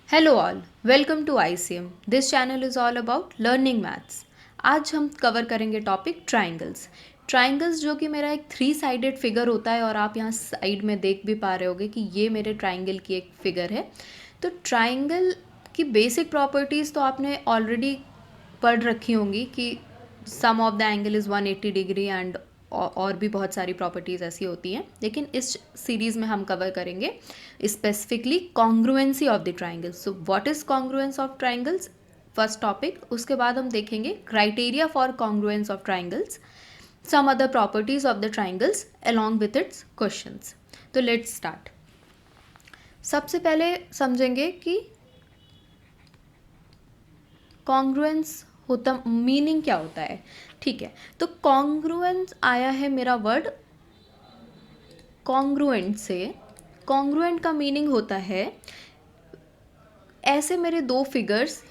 Hello all, welcome to ICM। This channel is all about learning maths. आज हम cover करेंगे topic triangles. Triangles जो कि मेरा एक 3 साइडेड फिगर होता है और आप यहाँ साइड में देख भी पा रहे होगे कि ये मेरे ट्राइंगल की एक फिगर है। तो ट्राइंगल की बेसिक प्रॉपर्टीज़ तो आपने ऑलरेडी पढ़ रखी होंगी कि sum of the angle is 180 degree and और भी बहुत सारी प्रॉपर्टीज़ ऐसी होती हैं, लेकिन इस सीरीज़ में हम कवर करेंगे specifically congruency of the triangles. So what is congruence of triangles, first topic. उसके बाद हम देखेंगे criteria for congruence of triangles, some other properties of the triangles along with its questions. तो लेट्स स्टार्ट। सबसे पहले समझेंगे कि कॉन्ग्रुएंस होता मीनिंग क्या होता है। ठीक है, तो कॉन्ग्रुएंस आया है मेरा वर्ड कॉन्ग्रुएंट से। कॉन्ग्रुएंट का मीनिंग होता है ऐसे मेरे दो फिगर्स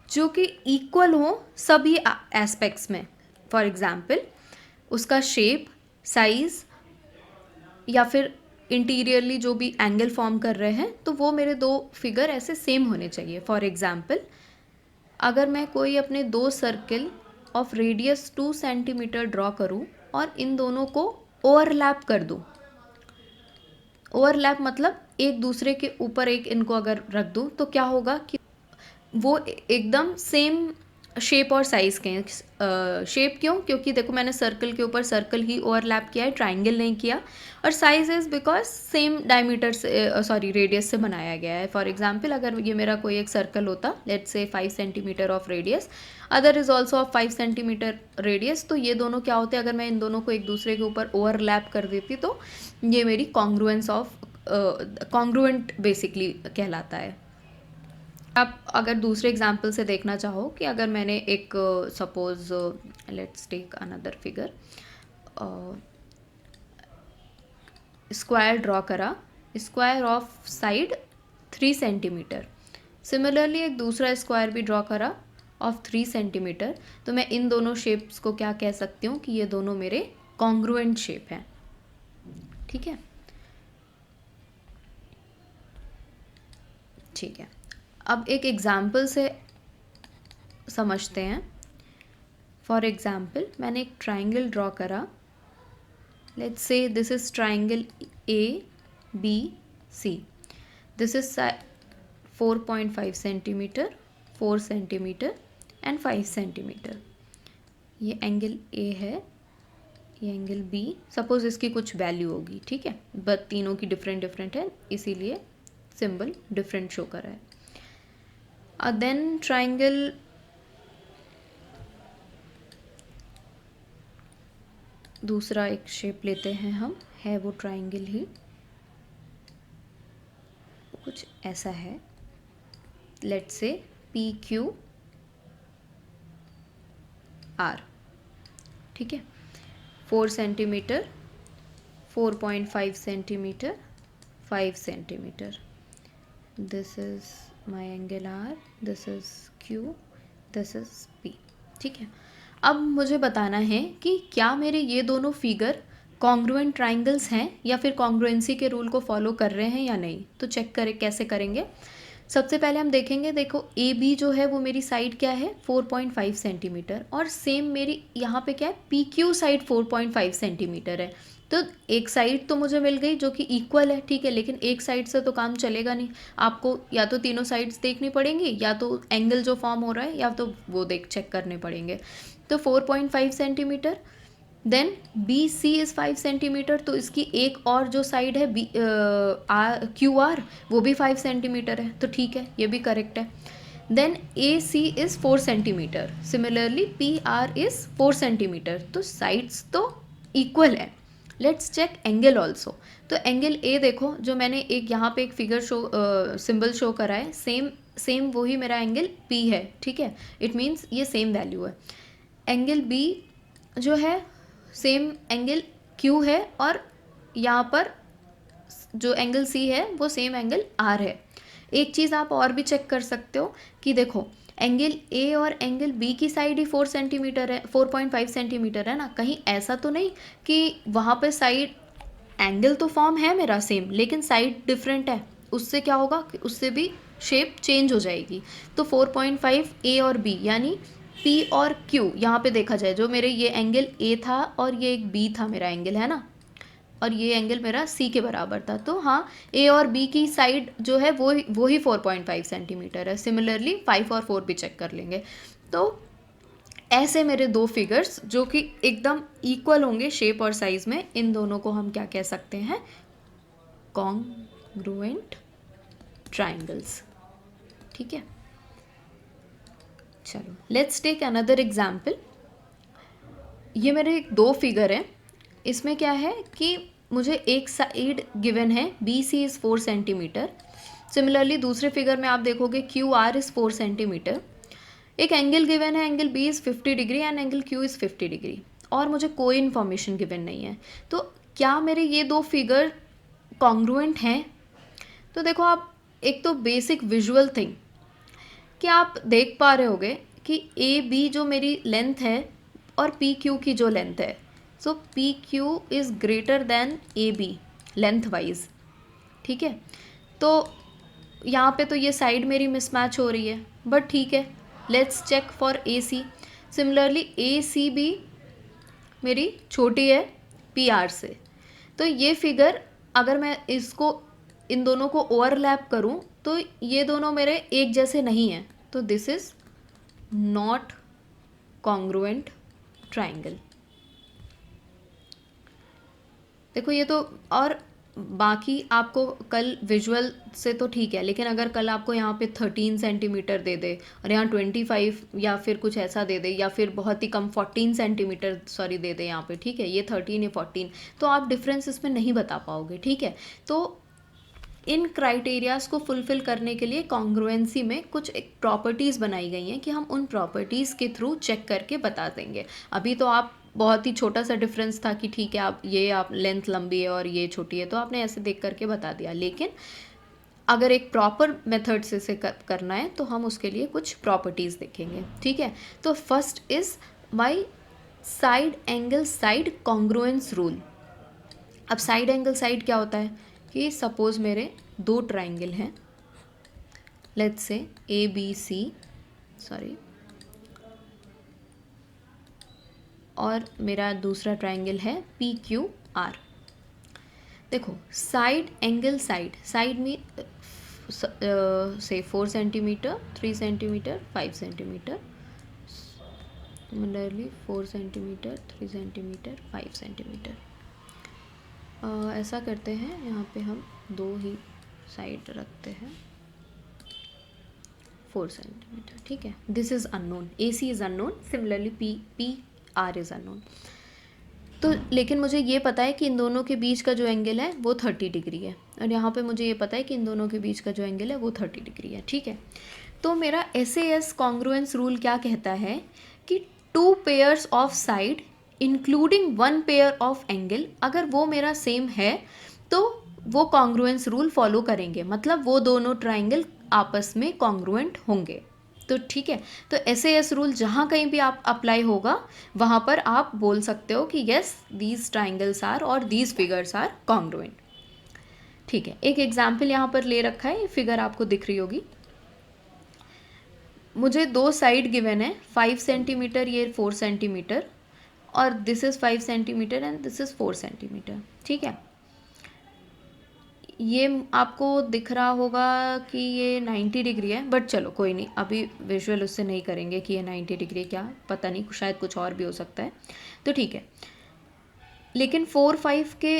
जो कि इक्वल हो सभी एस्पेक्ट्स में। फॉर एग्जाम्पल उसका शेप, साइज या फिर इंटीरियरली जो भी एंगल फॉर्म कर रहे हैं, तो वो मेरे दो फिगर ऐसे सेम होने चाहिए। फॉर एग्जाम्पल अगर मैं कोई अपने दो circle of radius 2 centimetre draw करूं और इन दोनों को ओवरलैप कर दूं, ओवरलैप मतलब एक दूसरे के ऊपर एक इनको अगर रख दूं, तो क्या होगा कि वो एकदम सेम शेप और साइज़ के हैं। शेप क्यों? क्योंकि देखो मैंने सर्कल के ऊपर सर्कल ही ओवरलैप किया है, ट्राइंगल नहीं किया। और size is because same diameter से रेडियस से बनाया गया है। फॉर एग्जांपल अगर ये मेरा कोई एक सर्कल होता, let's say 5 centimetre of radius, other is also of 5 centimetre radius, तो ये दोनों क्या होते हैं, अगर मैं इन दोनों को एक दूसरे के ऊपर ओवरलैप कर देती तो ये मेरी कॉन्ग्रुएंस ऑफ कॉन्ग्रुएंट बेसिकली कहलाता है। आप अगर दूसरे एग्जाम्पल से देखना चाहो कि अगर मैंने एक suppose let's take another figure, square draw करा, square of side 3 centimetre. Similarly एक दूसरा स्क्वायर भी ड्रॉ करा ऑफ 3 सेंटीमीटर। तो मैं इन दोनों शेप्स को क्या कह सकती हूँ कि ये दोनों मेरे कॉन्ग्रुएंट शेप हैं। ठीक है, ठीक है। अब एक एग्जाम्पल से समझते हैं। फॉर एग्जाम्पल मैंने एक ट्राइंगल ड्रॉ करा, let's say this is triangle ABC। This is 4.5 centimetre, 4 centimetre and 5 centimetre. ये एंगल A है, ये एंगल B। सपोज इसकी कुछ वैल्यू होगी, ठीक है, बट तीनों की डिफरेंट डिफरेंट है, इसीलिए सिंबल डिफरेंट शो कर रहा है। देन ट्राइंगल दूसरा एक शेप लेते हैं हम, है वो ट्राइंगल ही, कुछ ऐसा है। लेट्स से PQR, ठीक है, 4 centimetre, 4.5 centimetre, 5 centimetre. This is my angle R, this is Q, this is P। ठीक है, अब मुझे बताना है कि क्या मेरे ये दोनों फिगर कॉन्ग्रुएंट ट्राइंगल्स हैं या फिर कॉन्ग्रुएंसी के रूल को फॉलो कर रहे हैं या नहीं। तो चेक करें कैसे करेंगे। सबसे पहले हम देखेंगे, देखो AB जो है वो मेरी साइड क्या है 4.5 सेंटीमीटर, और सेम मेरी यहाँ पे क्या है PQ साइड 4.5 सेंटीमीटर है। तो एक साइड तो मुझे मिल गई जो कि इक्वल है, ठीक है, लेकिन एक साइड से तो काम चलेगा नहीं। आपको या तो तीनों साइड्स देखनी पड़ेंगी, या तो एंगल जो फॉर्म हो रहा है, या तो वो चेक करने पड़ेंगे। तो 4.5 centimetre, then BC is 5 centimetre, तो इसकी एक और जो साइड है QR, वो भी 5 सेंटीमीटर है, तो ठीक है, ये भी करेक्ट है। Then AC is 4 centimetre, similarly PR is 4 centimetre, तो साइड्स तो इक्वल है। Let's check angle also. तो एंगल A देखो, जो मैंने एक यहाँ पे एक फिगर सिंबल शो करा है, सेम वही मेरा एंगल P है, ठीक है, इट मीन्स ये सेम वैल्यू है। एंगल B जो है सेम एंगल Q है, और यहाँ पर जो एंगल C है वो सेम एंगल R है। एक चीज़ आप और भी चेक कर सकते हो कि देखो एंगल A और एंगल B की साइड ही 4 सेंटीमीटर है, 4.5 सेंटीमीटर है ना। कहीं ऐसा तो नहीं कि वहाँ पे साइड एंगल तो फॉर्म है मेरा सेम, लेकिन साइड डिफरेंट है। उससे क्या होगा कि उससे भी शेप चेंज हो जाएगी। तो 4.5 ए और बी यानी पी और क्यू, यहाँ पे देखा जाए जो मेरे ये एंगल ए था और ये एक बी था मेरा एंगल, है ना, और ये एंगल मेरा सी के बराबर था। तो हाँ, ए और बी की साइड जो है वो ही 4.5 सेंटीमीटर है। सिमिलरली 5 और 4 भी चेक कर लेंगे। तो ऐसे मेरे दो फिगर्स जो कि एकदम इक्वल होंगे शेप और साइज में, इन दोनों को हम क्या कह सकते हैं, कॉन्ग्रुएंट ट्राइंगल्स। ठीक है, चलो लेट्स टेक अनदर एग्जाम्पल। ये मेरे दो फिगर हैं, इसमें क्या है कि मुझे एक साइड गिवन है B C is 4 centimetre. Similarly दूसरे फिगर में आप देखोगे क्यू आर इज़ 4 सेंटीमीटर। एक एंगल गिवन है, angle B is 50 degree and angle Q is 50 degree, और मुझे कोई इन्फॉर्मेशन गिवन नहीं है। तो क्या मेरे ये दो फिगर कॉन्ग्रुएंट हैं? तो देखो आप, एक तो बेसिक विजुअल थिंग कि आप देख पा रहे होगे कि ए बी जो मेरी लेंथ है और पी क्यू की जो लेंथ है, so P Q is greater than A B lengthwise. ठीक है, तो यहाँ पे तो ये साइड मेरी मिसमैच हो रही है, बट ठीक है, let's check for A C. Similarly A C भी मेरी छोटी है पी आर से। तो ये फिगर अगर मैं इसको इन दोनों को ओवरलैप करूं तो ये दोनों मेरे एक जैसे नहीं हैं, तो this is not congruent triangle. देखो ये तो, और बाकी आपको कल विजुअल से तो ठीक है, लेकिन अगर कल आपको यहाँ पे 13 सेंटीमीटर दे दे और यहाँ 25 या फिर कुछ ऐसा दे दे, या फिर बहुत ही कम 14 सेंटीमीटर सॉरी दे दे यहाँ पे, ठीक है, ये 13 या 14, तो आप डिफरेंस इसमें नहीं बता पाओगे। ठीक है, तो इन क्राइटेरियाज़ को फुलफ़िल करने के लिए कॉन्ग्रुएंसी में कुछ एक प्रॉपर्टीज़ बनाई गई हैं कि हम उन प्रॉपर्टीज़ के थ्रू चेक करके बता देंगे। अभी तो आप बहुत ही छोटा सा डिफरेंस था कि ठीक है आप लेंथ लंबी है और ये छोटी है, तो आपने ऐसे देख करके बता दिया, लेकिन अगर एक प्रॉपर मेथड से इसे करना है तो हम उसके लिए कुछ प्रॉपर्टीज़ देखेंगे। ठीक है, तो first is my side angle side congruence rule. अब साइड एंगल साइड क्या होता है कि सपोज़ मेरे दो ट्राइंगल हैं, let's say A B C sorry, और मेरा दूसरा ट्राइंगल है पी क्यू आर। देखो साइड एंगल साइड में से 4 centimetre 3 centimetre 5 centimetre, similarly 4 centimetre 3 centimetre 5 centimetre. ऐसा करते हैं, यहाँ पे हम दो ही साइड रखते हैं 4 सेंटीमीटर। ठीक है, this is unknown, A C is unknown, similarly P R is unknown. तो लेकिन मुझे ये पता है कि इन दोनों के बीच का जो एंगल है वो 30 डिग्री है, और यहाँ पे मुझे ये पता है कि इन दोनों के बीच का जो एंगल है वो 30 डिग्री है। ठीक है, तो मेरा SAS कॉन्ग्रुएंस रूल क्या कहता है कि 2 pairs of side including 1 pair of angle, अगर वो मेरा सेम है तो वो कॉन्ग्रुएंस रूल फॉलो करेंगे, मतलब वो दोनों ट्राइंगल आपस में कॉन्ग्रुएंट होंगे। तो ठीक है, तो SAS रूल जहाँ कहीं भी आप अप्लाई होगा वहाँ पर आप बोल सकते हो कि येस दीज ट्राइंगल्स आर और दीज फिगर्स आर कॉन्ग्रुएंट। ठीक है, एक एग्जाम्पल यहाँ पर ले रखा है, ये फिगर आपको दिख रही होगी। मुझे दो साइड गिवन है, 5 सेंटीमीटर ये 4 सेंटीमीटर, और this is 5 centimetre and this is 4 centimetre. ठीक है, ये आपको दिख रहा होगा कि ये 90 डिग्री है, बट चलो कोई नहीं, अभी विजुअल उससे नहीं करेंगे कि ये 90 डिग्री, क्या पता नहीं, शायद कुछ और भी हो सकता है। तो ठीक है, लेकिन 4-5 के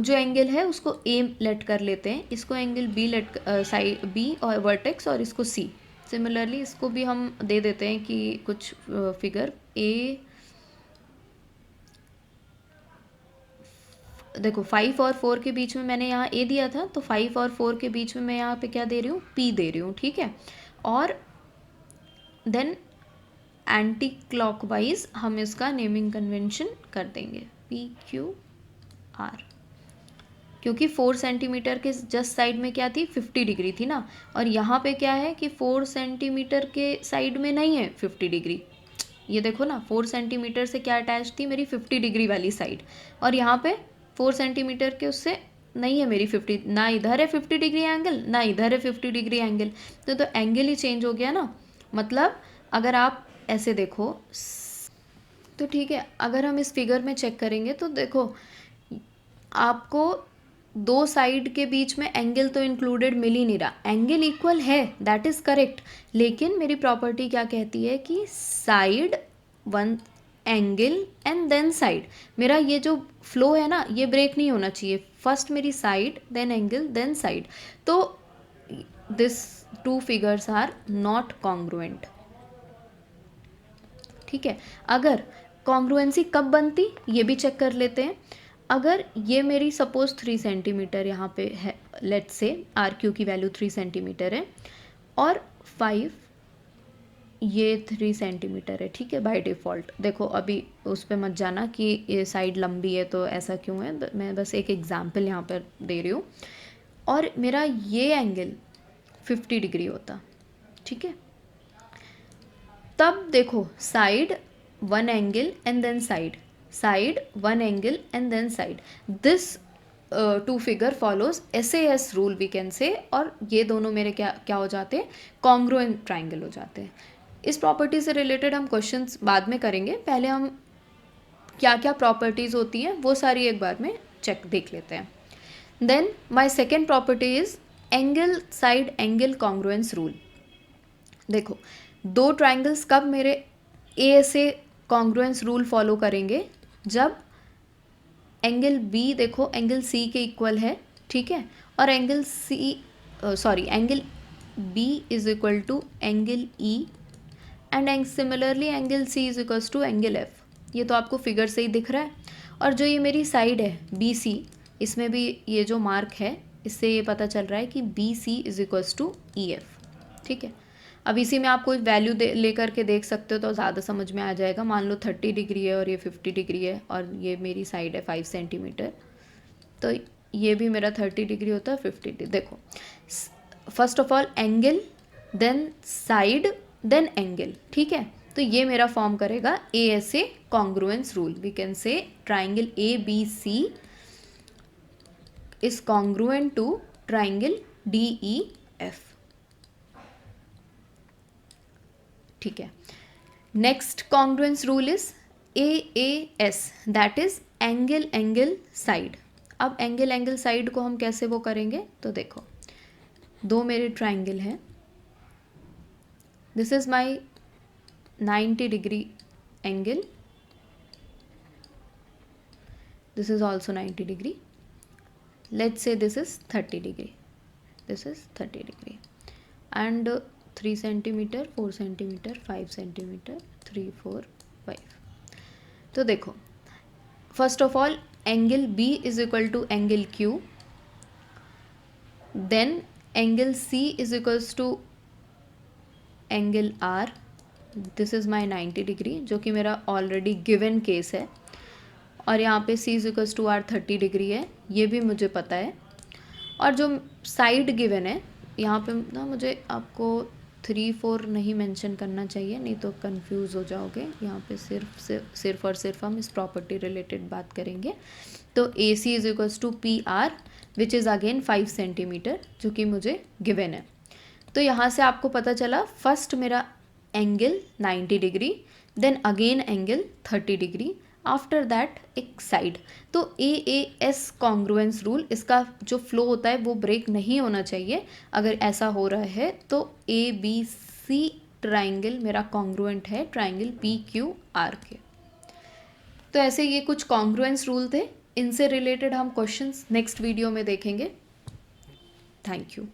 जो एंगल है उसको ए लेट कर लेते हैं, इसको angle B let side B और वर्टेक्स, और इसको सी। सिमिलरली इसको भी हम दे देते हैं कि कुछ फिगर ए, देखो 5 और 4 के बीच में मैंने यहाँ ए दिया था, तो 5 और 4 के बीच में मैं यहाँ पे क्या दे रही हूँ, पी दे रही हूँ। ठीक है, और देन एंटी क्लॉकवाइज हम इसका नेमिंग कन्वेंशन कर देंगे पी क्यू आर, क्योंकि 4 सेंटीमीटर के जस्ट साइड में क्या थी, 50 डिग्री थी ना, और यहाँ पे क्या है कि 4 सेंटीमीटर के साइड में नहीं है 50 डिग्री। ये देखो ना, 4 सेंटीमीटर से क्या अटैच थी, मेरी 50 डिग्री वाली साइड, और यहाँ पे 4 सेंटीमीटर के उससे नहीं है मेरी 50, ना इधर है 50 डिग्री एंगल ना इधर है 50 डिग्री एंगल, तो एंगल ही चेंज हो गया ना। मतलब अगर आप ऐसे देखो तो ठीक है, अगर हम इस फिगर में चेक करेंगे तो देखो आपको दो साइड के बीच में एंगल तो इंक्लूडेड मिल ही नहीं रहा, एंगल इक्वल है, दैट इज़ करेक्ट, लेकिन मेरी प्रॉपर्टी क्या कहती है कि side one angle and then side, मेरा ये जो फ्लो है ना ये ब्रेक नहीं होना चाहिए, फर्स्ट मेरी side then angle then side, तो this two figures are not congruent. ठीक है, अगर कॉन्ग्रुएंसी कब बनती ये भी चेक कर लेते हैं। अगर ये मेरी सपोज 3 सेंटीमीटर यहाँ पे है, लेट्स से आर क्यू की वैल्यू 3 सेंटीमीटर है और 5 ये 3 सेंटीमीटर है, ठीक है, बाय डिफ़ॉल्ट। देखो अभी उस पर मत जाना कि ये साइड लंबी है तो ऐसा क्यों है, मैं बस एक एग्जांपल यहाँ पर दे रही हूँ। और मेरा ये एंगल 50 डिग्री होता, ठीक है, तब देखो side one angle and then side one angle and then side, this two figure follows SAS rule we can say, और ये दोनों मेरे क्या हो जाते हैं, कॉन्ग्रुएंट ट्राइंगल हो जाते हैं। इस प्रॉपर्टी से रिलेटेड हम क्वेश्चंस बाद में करेंगे, पहले हम क्या क्या प्रॉपर्टीज़ होती हैं वो सारी एक बार में देख लेते हैं। Then my second property is angle side angle congruence rule. देखो दो ट्राइंगल्स कब मेरे ASA कॉन्ग्रुएंस रूल फॉलो करेंगे, जब एंगल B देखो एंगल C के इक्वल है, ठीक है, और angle B is equal to angle E and similarly angle C is equal to angle F। ये तो आपको फिगर से ही दिख रहा है। और जो ये मेरी साइड है BC, इसमें भी ये जो मार्क है इससे ये पता चल रहा है कि BC is equal to EF। ठीक है, अब इसी में आप कोई वैल्यू लेकर के देख सकते हो तो ज़्यादा समझ में आ जाएगा। मान लो 30 डिग्री है और ये 50 डिग्री है और ये मेरी साइड है 5 सेंटीमीटर, तो ये भी मेरा 30 डिग्री होता है 50 डिग्री। देखो first of all angle then side then angle, ठीक है, तो ये मेरा फॉर्म करेगा ASA congruence rule. We can say triangle ABC is congruent to triangle DEF। ठीक है, next congruence rule is AAS, that is angle angle side. अब angle angle side को हम कैसे वो करेंगे, तो देखो दो मेरे ट्राइंगल हैं, this is my 90 degree angle, this is also 90 degree, let's say this is 30 degree, this is 30 degree and 3 centimetre 4 centimetre 5 centimetre 3 4 5। तो देखो first of all angle B is equal to angle Q, then angle C is equals to angle R, this is my 90 degree जो कि मेरा already given case है, और यहाँ पे C is equals to R 30 degree है, ये भी मुझे पता है। और जो साइड गिवन है यहाँ पे ना, मुझे आपको 3 4 नहीं मेंशन करना चाहिए, नहीं तो कंफ्यूज हो जाओगे। यहाँ पे सिर्फ और सिर्फ हम इस प्रॉपर्टी रिलेटेड बात करेंगे। तो AC is equals to PR which is again 5 centimetre जो कि मुझे गिवन है। तो यहाँ से आपको पता चला फर्स्ट मेरा angle 90 degree, then again angle 30 degree, after that एक साइड। तो AAS कॉन्ग्रुएंस रूल, इसका जो फ्लो होता है वो ब्रेक नहीं होना चाहिए। अगर ऐसा हो रहा है तो ABC ट्राइंगल मेरा कॉन्ग्रुएंट है ट्राइंगल PQR के। तो ऐसे ये कुछ कॉन्ग्रुएंस रूल थे, इनसे रिलेटेड हम क्वेश्चंस नेक्स्ट वीडियो में देखेंगे। Thank you.